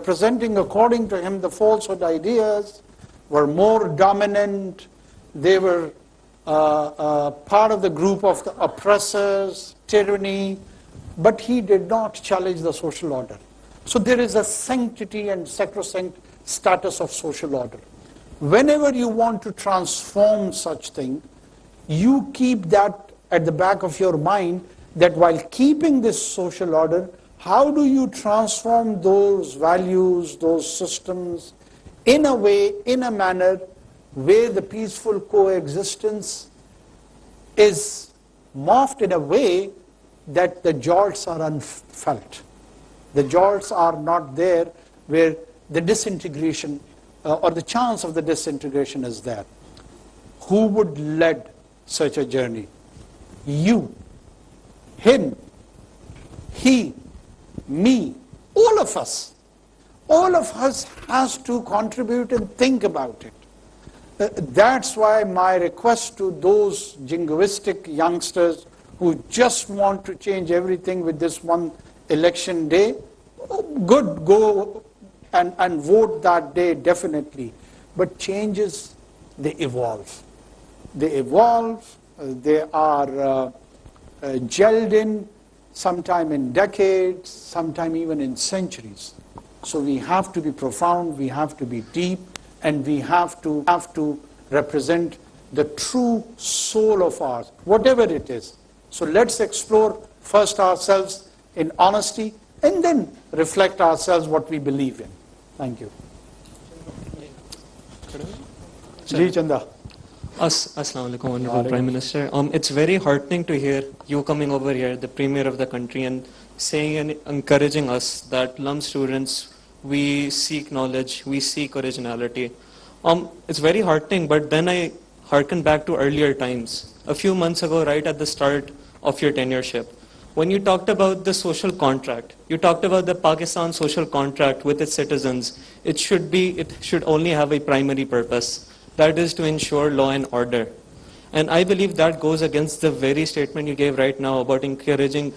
representing, according to him, the falsehood ideas, were more dominant. They were part of the group of the oppressors, tyranny, but he did not challenge the social order. So there is a sanctity and sacrosanct status of social order. Whenever you want to transform such thing, you keep that at the back of your mind, that while keeping this social order, how do you transform those values, those systems, in a way, in a manner where the peaceful coexistence is morphed in a way that the jolts are unfelt. The jolts are not there where the disintegration or the chance of the disintegration is there. Who would lead such a journey? You, him, he, me, all of us. All of us has to contribute and think about it. That's why my request to those jingoistic youngsters who just want to change everything with this one election day, good, go and vote that day, definitely. But changes, they evolve. They evolve, they are gelled in, sometime in decades, sometime even in centuries. So we have to be profound, we have to be deep, and we have to represent the true soul of ours, whatever it is. So let's explore first ourselves in honesty, and then reflect ourselves what we believe in. Thank you. Ji Chanda. Assalamu alaikum, Honorable Prime Minister. It's very heartening to hear you coming over here, the Premier of the country, and saying and encouraging us that LUM students, we seek knowledge, we seek originality. It's very heartening, but then I hearken back to earlier times. A few months ago, right at the start of your tenureship, when you talked about the social contract, you talked about the Pakistan social contract with its citizens. It should only have a primary purpose. That is to ensure law and order. And I believe that goes against the very statement you gave right now about encouraging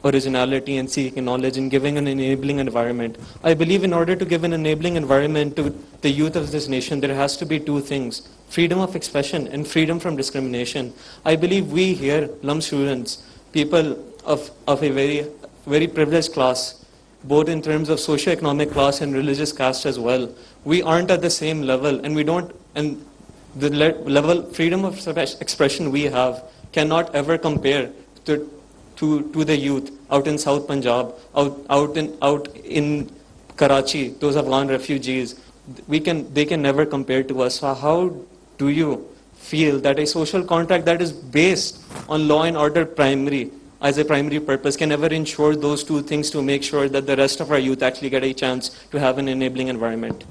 originality and seeking knowledge and giving an enabling environment. I believe in order to give an enabling environment to the youth of this nation, there has to be two things: freedom of expression and freedom from discrimination. I believe we here, LUM students, people of a very privileged class, both in terms of socio-economic class and religious caste as well, we aren't at the same level, and we don't, and the level freedom of expression we have cannot ever compare to the youth out in South Punjab, out in Karachi, those Afghan refugees. They can never compare to us. So how do you feel that a social contract that is based on law and order as a primary purpose can ever ensure those two things to make sure that the rest of our youth actually get a chance to have an enabling environment?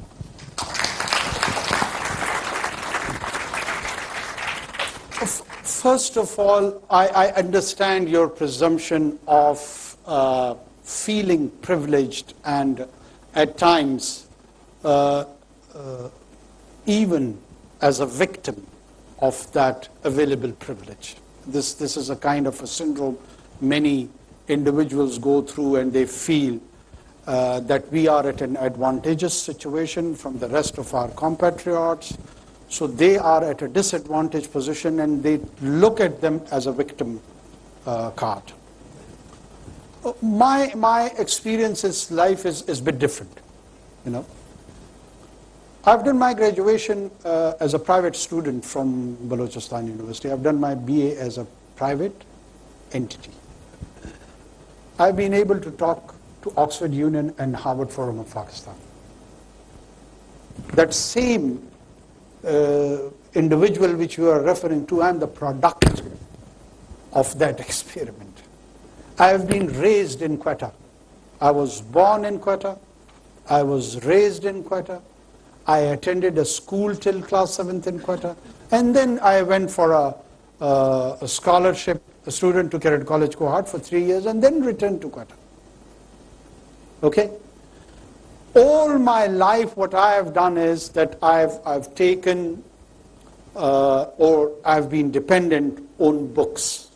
First of all, I understand your presumption of feeling privileged and at times even as a victim of that available privilege. This is a kind of a syndrome many individuals go through, and they feel that we are at an advantageous situation from the rest of our compatriots. So they are at a disadvantaged position, and they look at them as a victim card. My experience is life is a bit different, you know. I've done my graduation as a private student from Balochistan University. I've done my BA as a private entity. I've been able to talk to Oxford Union and Harvard Forum of Pakistan. That same individual which you are referring to, I'm the product of that experiment. I have been raised in Quetta. I was born in Quetta. I was raised in Quetta. I attended a school till class 7th in Quetta. And then I went for a scholarship, a student to Caretaker College cohort for 3 years, and then returned to Quetta. Okay? All my life, what I have done is that I've taken or I've been dependent on books.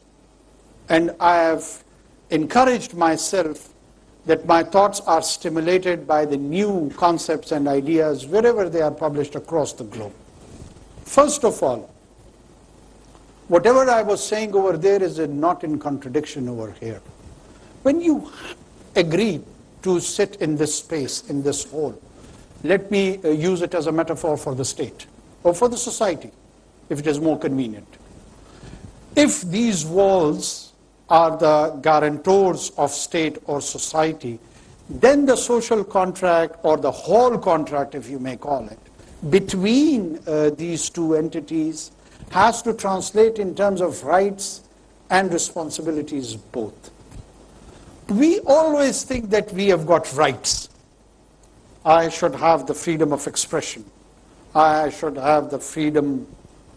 And I have encouraged myself that my thoughts are stimulated by the new concepts and ideas wherever they are published across the globe. First of all, whatever I was saying over there is not in contradiction over here. When you agree to sit in this space, in this hall, let me use it as a metaphor for the state or for the society, if it is more convenient. If these walls are the guarantors of state or society, then the social contract, or the hall contract, if you may call it, between these two entities has to translate in terms of rights and responsibilities both. We always think that we have got rights. I should have the freedom of expression. I should have the freedom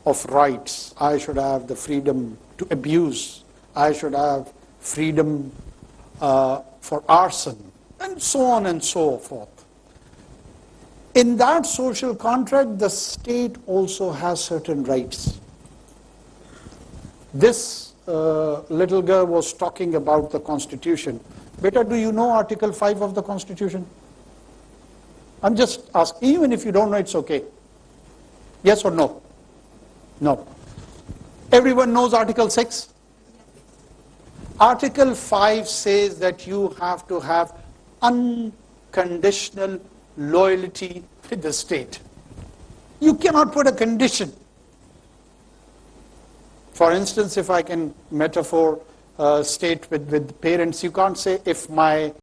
of rights. I should have the freedom to abuse. I should have freedom for arson, and so on and so forth. In that social contract, the state also has certain rights. This little girl was talking about the Constitution. Beta, do you know Article 5 of the Constitution? I'm just asking, even if you don't know, it's okay. Yes or no? No. Everyone knows Article 6? Article 5 says that you have to have unconditional loyalty with the state. You cannot put a condition. For instance, if I can metaphor state with parents, you can't say if my